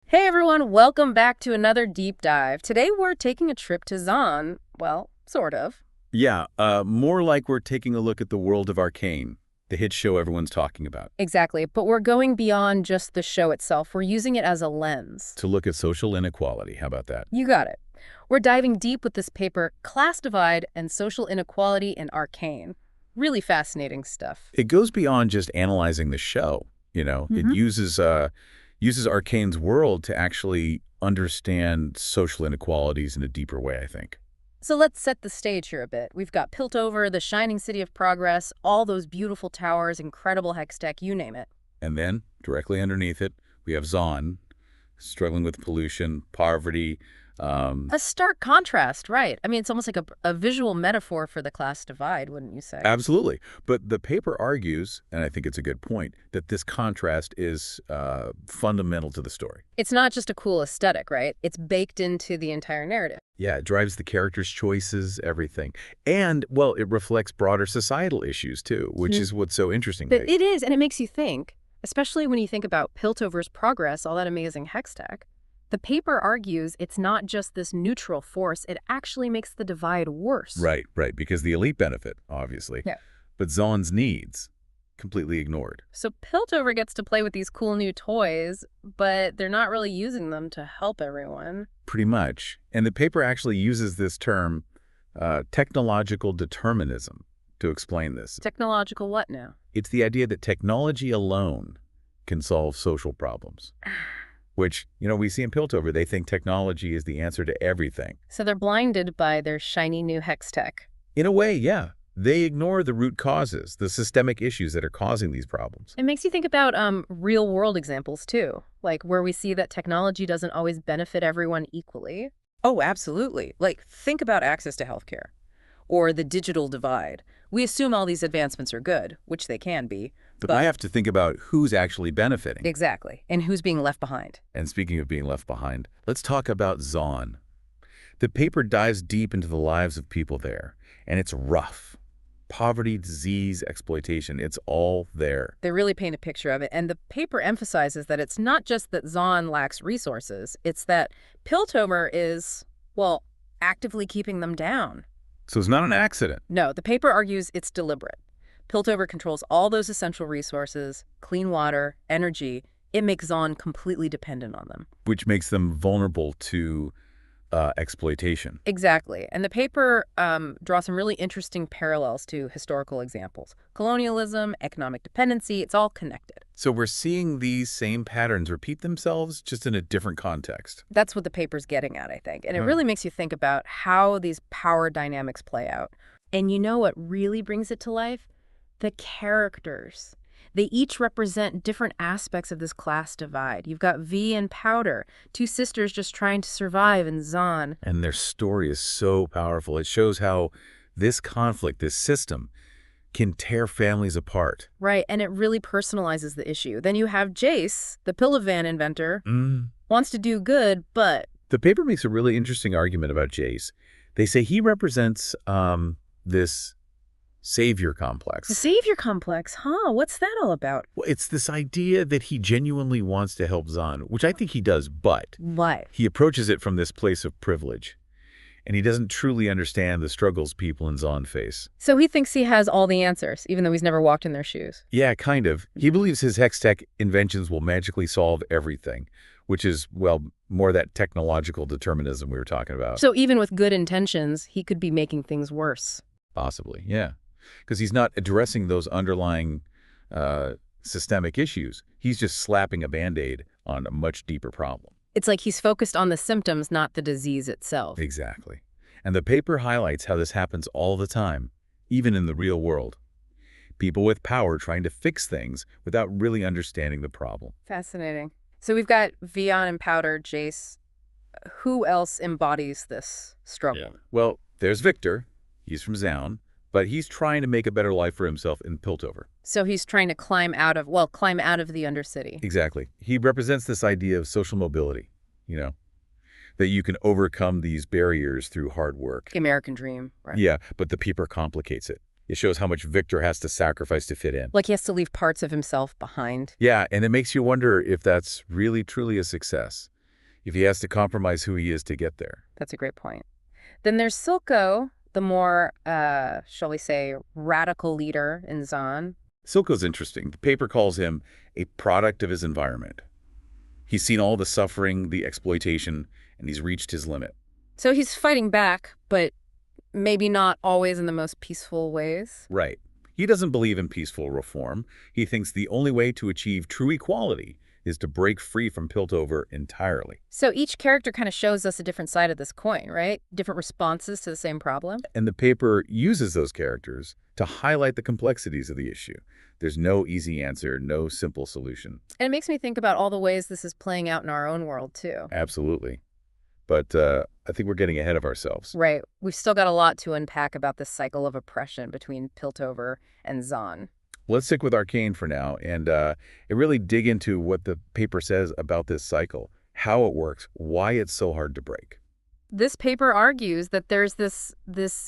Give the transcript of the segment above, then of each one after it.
Hey everyone, welcome back to another deep dive. Today we're taking a trip to Zaun. Well, sort of. Yeah, more like we're taking a look at the world of Arcane, the hit show everyone's talking about, Exactly, but we're going beyond just the show itself. We're using it as a lens. to look at social inequality. How about that? You got it. We're diving deep with this paper, Class Divide and Social Inequality in Arcane. Really fascinating stuff. It goes beyond just analyzing the show, It hmm uses Arcane's world to actually understand social inequalities in a deeper way, I think. So let's set the stage here a bit. We've got Piltover, the shining city of progress, all those beautiful towers, incredible hex tech, you name it. And then, directly underneath it, we have Zaun, struggling with pollution, poverty. A stark contrast, right? I mean, it's almost like a visual metaphor for the class divide, wouldn't you say? Absolutely. But the paper argues, and I think it's a good point, that this contrast is fundamental to the story. It's not just a cool aesthetic, right? It's baked into the entire narrative. Yeah, it drives the characters' choices, everything. And, well, it reflects broader societal issues, too, which is what's so interesting. But it is, and it makes you think, especially when you think about Piltover's progress, all that amazing hex tech. The paper argues it's not just this neutral force, it actually makes the divide worse. Right, because the elite benefit, obviously. Yeah. But Zaun's needs, completely ignored. So Piltover gets to play with these cool new toys, but they're not really using them to help everyone. Pretty much. And the paper actually uses this term, technological determinism, to explain this. Technological what now? It's the idea that technology alone can solve social problems. Which, we see in Piltover, they think technology is the answer to everything. So they're blinded by their shiny new hex tech. In a way, yeah. They ignore the root causes, the systemic issues that are causing these problems. It makes you think about real-world examples, too, like where we see that technology doesn't always benefit everyone equally. Oh, absolutely. Like, think about access to healthcare or the digital divide. We assume all these advancements are good, which they can be. But I have to think about who's actually benefiting. Exactly. And who's being left behind. And speaking of being left behind, let's talk about Zaun. The paper dives deep into the lives of people there, and it's rough. Poverty, disease, exploitation, it's all there. They really paint a picture of it. And the paper emphasizes that it's not just that Zaun lacks resources, it's that Piltover is, well, actively keeping them down. So it's not an accident. No, the paper argues it's deliberate. Piltover controls all those essential resources, clean water, energy. It makes Zaun completely dependent on them. Which makes them vulnerable to exploitation. Exactly. And the paper draws some really interesting parallels to historical examples. Colonialism, economic dependency, it's all connected. So we're seeing these same patterns repeat themselves, just in a different context. That's what the paper's getting at, I think. And it really makes you think about how these power dynamics play out. And you know what really brings it to life? The characters. They each represent different aspects of this class divide. You've got V and Powder, two sisters just trying to survive in Zaun. And their story is so powerful. It shows how this conflict, this system, can tear families apart. Right, and it really personalizes the issue. Then you have Jace, the Pillavan inventor, wants to do good, but... The paper makes a really interesting argument about Jace. They say he represents this savior complex. The savior complex, huh? What's that all about? Well, it's this idea that he genuinely wants to help Zaun, which I think he does, but What? he approaches it from this place of privilege. And he doesn't truly understand the struggles people in Zaun face. So he thinks he has all the answers, even though he's never walked in their shoes. Yeah, kind of. He believes his hex tech inventions will magically solve everything, which is, well, more that technological determinism we were talking about. So even with good intentions, he could be making things worse. Possibly, yeah. Because he's not addressing those underlying systemic issues. He's just slapping a Band-Aid on a much deeper problem. It's like he's focused on the symptoms, not the disease itself. Exactly. And the paper highlights how this happens all the time, even in the real world. People with power trying to fix things without really understanding the problem. Fascinating. So we've got Vion and Powder, Jace. Who else embodies this struggle? Yeah. Well, there's Victor. He's from Zaun. But he's trying to make a better life for himself in Piltover. So he's trying to climb out of the undercity. Exactly. He represents this idea of social mobility, that you can overcome these barriers through hard work. The American dream, right? Yeah, but the paper complicates it. It shows how much Victor has to sacrifice to fit in. Like he has to leave parts of himself behind. Yeah, and it makes you wonder if that's really, truly a success. if he has to compromise who he is to get there. That's a great point. Then there's Silco, the more, shall we say, radical leader in Zaun. Silco's interesting. The paper calls him a product of his environment. He's seen all the suffering, the exploitation, and he's reached his limit. So he's fighting back, but maybe not always in the most peaceful ways. Right. He doesn't believe in peaceful reform. He thinks the only way to achieve true equality is to break free from Piltover entirely. So each character kind of shows us a different side of this coin, right? Different responses to the same problem. And the paper uses those characters to highlight the complexities of the issue. There's no easy answer, no simple solution. And it makes me think about all the ways this is playing out in our own world, too. Absolutely. But I think we're getting ahead of ourselves. Right. We've still got a lot to unpack about this cycle of oppression between Piltover and Zaun. Let's stick with Arcane for now and really dig into what the paper says about this cycle, how it works, why it's so hard to break. This paper argues that there's this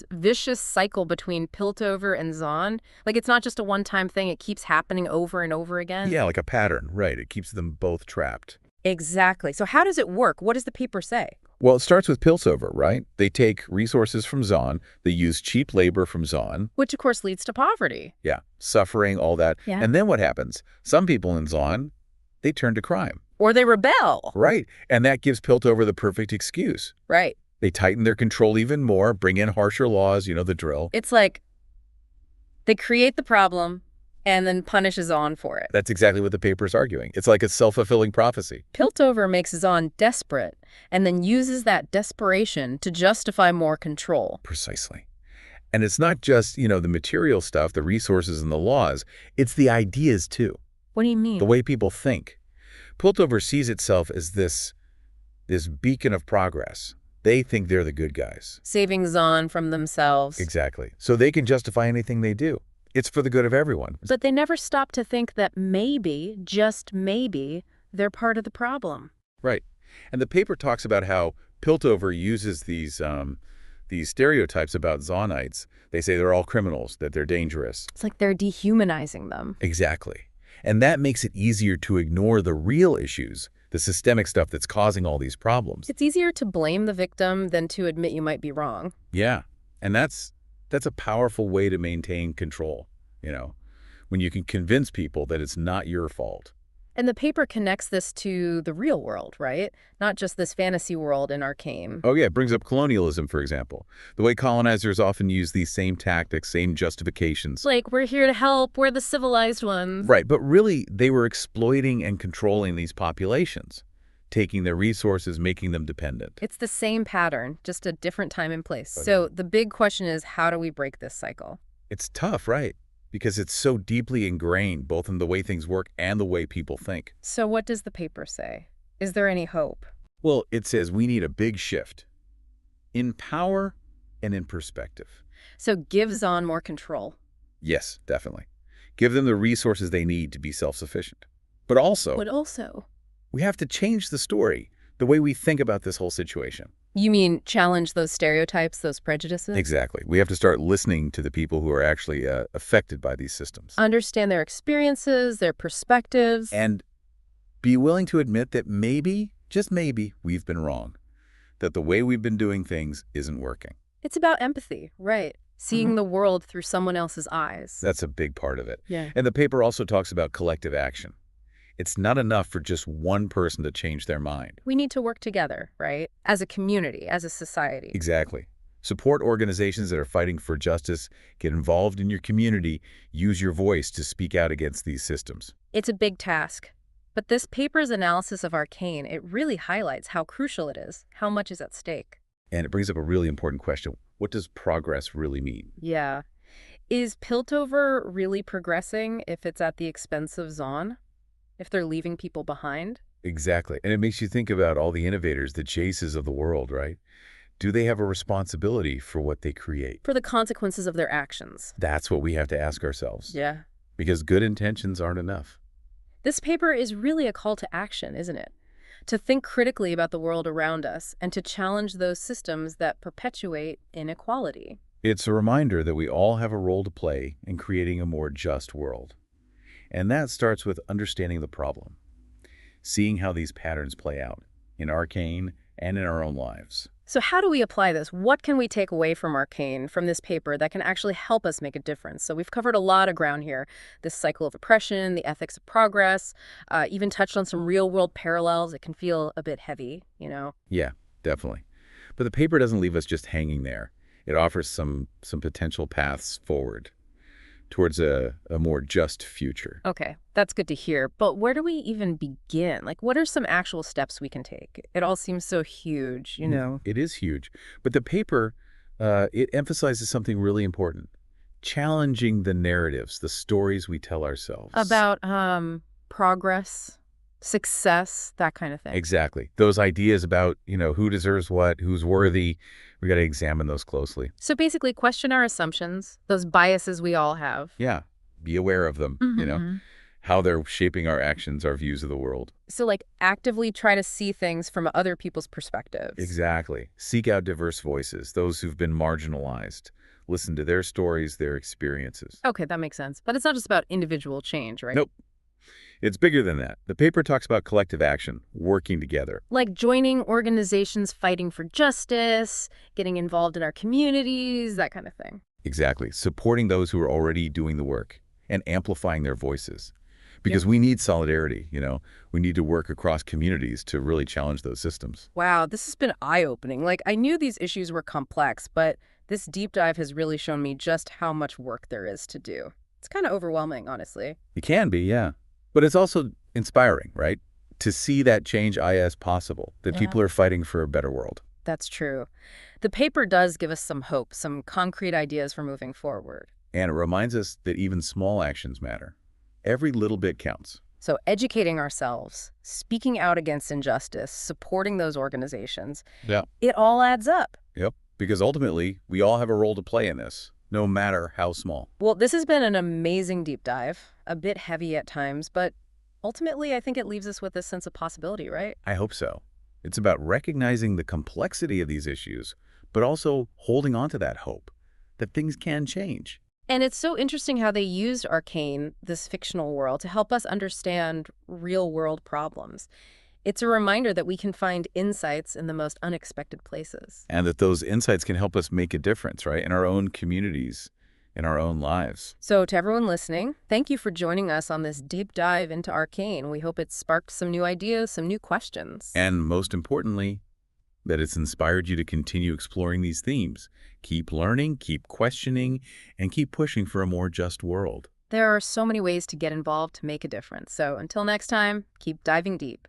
vicious cycle between Piltover and Zaun. Like, it's not just a one-time thing. It keeps happening over and over again. Yeah, like a pattern, right. It keeps them both trapped. Exactly. So how does it work? What does the paper say? Well, it starts with Piltover, right? They take resources from Zaun. They use cheap labor from Zaun. Which, of course, leads to poverty. Yeah, suffering, all that. Yeah. And then what happens? Some people in Zaun, they turn to crime. Or they rebel. Right. And that gives Piltover the perfect excuse. Right. They tighten their control even more, bring in harsher laws, you know, the drill. It's like they create the problem and then punishes Zaun for it. That's exactly what the paper's arguing. It's like a self-fulfilling prophecy. Piltover makes Zaun desperate and then uses that desperation to justify more control. Precisely. And it's not just, you know, the material stuff, the resources and the laws. It's the ideas, too. What do you mean? The way people think. Piltover sees itself as this beacon of progress. They think they're the good guys. Saving Zaun from themselves. Exactly. So they can justify anything they do. It's for the good of everyone. But they never stop to think that maybe, just maybe, they're part of the problem. Right. And the paper talks about how Piltover uses these stereotypes about Zaunites. They say they're all criminals, that they're dangerous. It's like they're dehumanizing them. Exactly. And that makes it easier to ignore the real issues, the systemic stuff that's causing all these problems. It's easier to blame the victim than to admit you might be wrong. Yeah. And that's a powerful way to maintain control, you know, when you can convince people that it's not your fault. And the paper connects this to the real world, right? Not just this fantasy world in Arcane. Oh, yeah. It brings up colonialism, for example. The way colonizers often use these same tactics, same justifications. Like, we're here to help. We're the civilized ones. Right. But really, they were exploiting and controlling these populations, taking their resources, making them dependent. It's the same pattern, just a different time and place. So the big question is, how do we break this cycle? It's tough, right? Because it's so deeply ingrained, both in the way things work and the way people think. So what does the paper say? Is there any hope? Well, it says we need a big shift in power and in perspective. So give Zaun more control. Yes, definitely. Give them the resources they need to be self-sufficient. But also, we have to change the story, the way we think about this whole situation. You mean challenge those stereotypes, those prejudices? Exactly. We have to start listening to the people who are actually affected by these systems. Understand their experiences, their perspectives. And be willing to admit that maybe, just maybe, we've been wrong. That the way we've been doing things isn't working. It's about empathy, right? Seeing the world through someone else's eyes. That's a big part of it. Yeah. And the paper also talks about collective action. It's not enough for just one person to change their mind. We need to work together, right? As a community, as a society. Exactly. Support organizations that are fighting for justice. Get involved in your community. Use your voice to speak out against these systems. It's a big task. But this paper's analysis of Arcane, it really highlights how crucial it is, how much is at stake. And it brings up a really important question. What does progress really mean? Yeah. Is Piltover really progressing if it's at the expense of Zaun? If they're leaving people behind? Exactly. And it makes you think about all the innovators, the Jaces of the world, right? Do they have a responsibility for what they create? For the consequences of their actions. That's what we have to ask ourselves. Yeah. Because good intentions aren't enough. This paper is really a call to action, isn't it? To think critically about the world around us and to challenge those systems that perpetuate inequality. It's a reminder that we all have a role to play in creating a more just world. And that starts with understanding the problem, seeing how these patterns play out in Arcane and in our own lives. So how do we apply this? What can we take away from Arcane, from this paper, that can actually help us make a difference? So we've covered a lot of ground here. This cycle of oppression, the ethics of progress, even touched on some real-world parallels. It can feel a bit heavy, you know? Yeah, definitely. But the paper doesn't leave us just hanging there. It offers some potential paths forward towards a more just future. Okay, that's good to hear. But where do we even begin? Like, what are some actual steps we can take? It all seems so huge, you know? It is huge. But the paper, it emphasizes something really important. Challenging the narratives, the stories we tell ourselves. About progress, success, that kind of thing. Exactly. Those ideas about, who deserves what, who's worthy, we got to examine those closely. So basically, question our assumptions, those biases we all have. Yeah. Be aware of them, how they're shaping our actions, our views of the world. So, like, actively try to see things from other people's perspectives. Exactly. Seek out diverse voices, those who've been marginalized. Listen to their stories, their experiences. Okay, that makes sense. But it's not just about individual change, right? Nope. It's bigger than that. The paper talks about collective action, working together. Like joining organizations fighting for justice, getting involved in our communities, that kind of thing. Exactly. Supporting those who are already doing the work and amplifying their voices. Because we need solidarity, We need to work across communities to really challenge those systems. Wow, this has been eye-opening. Like, I knew these issues were complex, but this deep dive has really shown me just how much work there is to do. It's kind of overwhelming, honestly. It can be, yeah. But it's also inspiring, right? To see that change is possible, that people are fighting for a better world. That's true. The paper does give us some hope, some concrete ideas for moving forward. And it reminds us that even small actions matter. Every little bit counts. So educating ourselves, speaking out against injustice, supporting those organizations, Yeah. it all adds up. Yep. Because ultimately, we all have a role to play in this, no matter how small. Well, this has been an amazing deep dive, a bit heavy at times, but ultimately I think it leaves us with a sense of possibility, right? I hope so. It's about recognizing the complexity of these issues, but also holding on to that hope that things can change. And it's so interesting how they used Arcane, this fictional world, to help us understand real-world problems. It's a reminder that we can find insights in the most unexpected places. And that those insights can help us make a difference, right? In our own communities, in our own lives. So to everyone listening, thank you for joining us on this deep dive into Arcane. We hope it sparked some new ideas, some new questions. And most importantly, that it's inspired you to continue exploring these themes. Keep learning, keep questioning, and keep pushing for a more just world. There are so many ways to get involved to make a difference. So until next time, keep diving deep.